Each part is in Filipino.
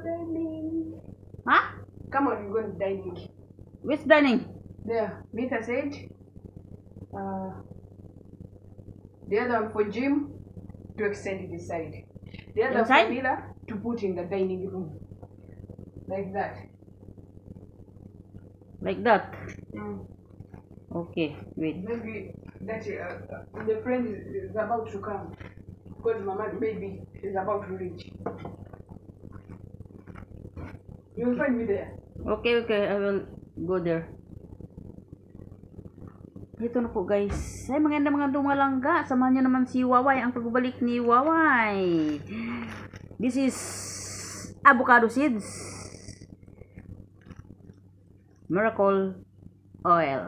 dining. Huh? Come on, we're going to dining. Which dining? There, Mita said, the other one for Jim to extend it this side. The other one Inside? for Mila to put in the dining room. Like that. Like that? Mm. Okay, wait. Maybe that the friend is about to come. Because Mama maybe is about to reach. You'll find me there. Okay, I will go there. Ito na po guys. Ay, mga dumalangga. Samahan nyo naman si Waway. Ang pagbabalik ni Waway. This is avocado seeds. Miracle oil.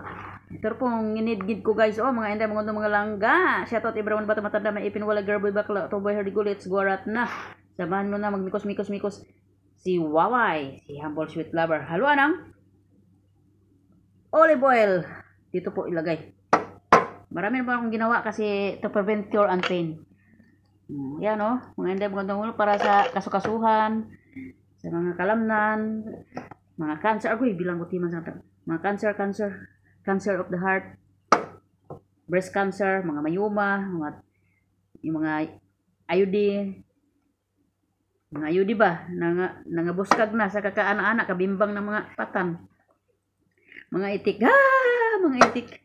Ito pong inidgid ko guys. Oh, mga inday, mga langga. Shoutout everyone bata matanda. May ipinwala garboy bakla. Toboy herdigo. Let's go rat na. Samahan mo na magmikos. Si Waway. Si Humble Sweet Lover. Halo anang. Olive oil. Dito po ilagay. Marami na po akong ginawa kasi to prevent cure and pain. Yan o. Mga hindi magandang ulo para sa kasukasuhan, sa mga kalamnan, mga cancer. Agoy, bilang ko timan sa mga cancer of the heart, breast cancer, mga mayuma, yung mga IUD ba? Nangabuskag na sa kakaana-ana, kabimbang ng mga patan. Mga itik. Mga itik.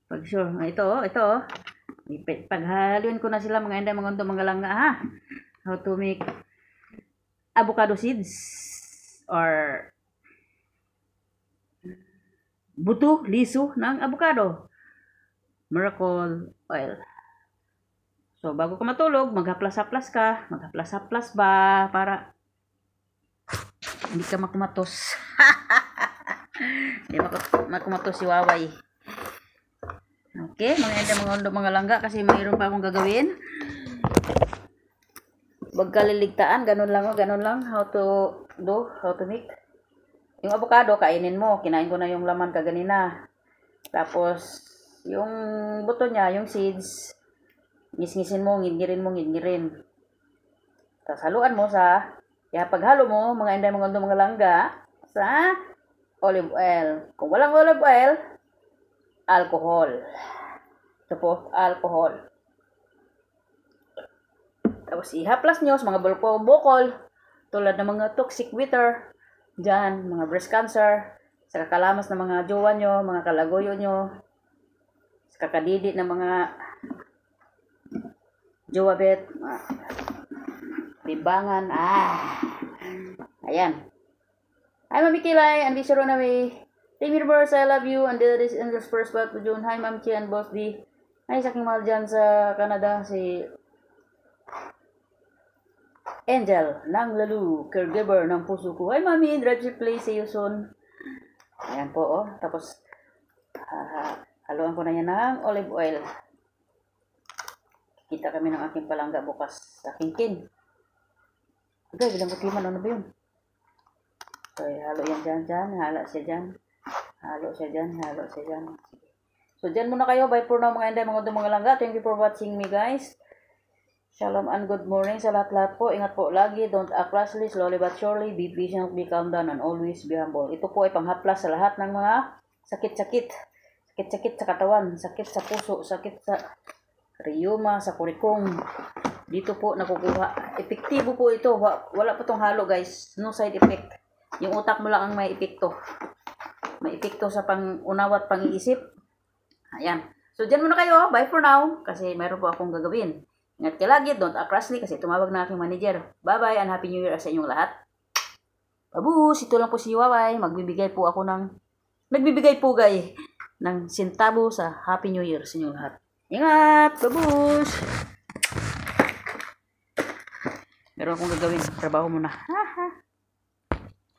Pag sure. Ito. Paghaluin ko na sila mga inday, mga langga ha. How to make avocado seeds or buto, liso ng avocado. Miracle oil. So, bago ka matulog, maghaplas-haplas ka. Maghaplas-haplas ba para hindi ka makumatos. Hindi makumatos si Waway. Okay, mga langga kasi mayroon pa akong gagawin. Wag kaliligtaan, ganun lang how to make. Yung avocado kainin mo, kinain ko na yung laman kaganina. Tapos yung buto niya, yung seeds, ngisngisin mo, ngidngirin. Tapos haluan mo kaya paghalo mo, mga inday, mga langga, sa olive oil. Kung walang olive oil, alcohol. Ito po, alcohol. Tapos ihaplas nyo sa mga bukol, tulad ng mga toxic bitter, dyan, mga breast cancer, sa kakalamas ng mga jowa nyo, mga kalagoyo nyo, sa kakadidi ng mga jowa bet, bimbangan, ayan. Hi, Mami Kilay, and Bisha Runaway. Team Universe, I love you. And this is the first part of June. Hi, Ma'am Chi and Boss D. Hi, sa aking mahal dyan sa Canada, si Angel ng Lalu, caregiver ng puso ko. Hi, Mami, drive to play. See you soon. Ayan po, oh. Tapos, haluan ko na yan ng olive oil. Kita kami ng aking palangga bukas sa kin. Okay, bilang ko timan, ano ba yun? Okay, halo yan dyan. Halo siya dyan. So, dyan muna kayo. Bye for now, mga inday, mga langga. Thank you for watching me, guys. Shalom and good morning sa lahat-lahat po. Ingat po lagi. Don't act rashly, slowly but surely. Be patient, be calm down, and always be humble. Ito po ay panghaplas sa lahat ng mga sakit-sakit. Sakit-sakit sa katawan, sakit sa puso, sakit sa rheuma, sa kurikong. Dito po nakukuha. Epektibo po ito. Wala po tong halo, guys. No side effect. Yung utak mo lang ang may epekto. May epekto sa pang-unawa at pang-iisip. Ayan. So, dyan muna kayo. Bye for now. Kasi mayroon po akong gagawin. Ingat kayo lagi. Don't act rashly kasi tumawag na aking manager. Bye-bye and Happy New Year sa inyong lahat. Babus! Ito lang po si Waway. Nagbibigay po ng sentabo sa Happy New Year sa inyong lahat. Ingat! Babus! Meron akong gagawin. Trabaho muna. Haha!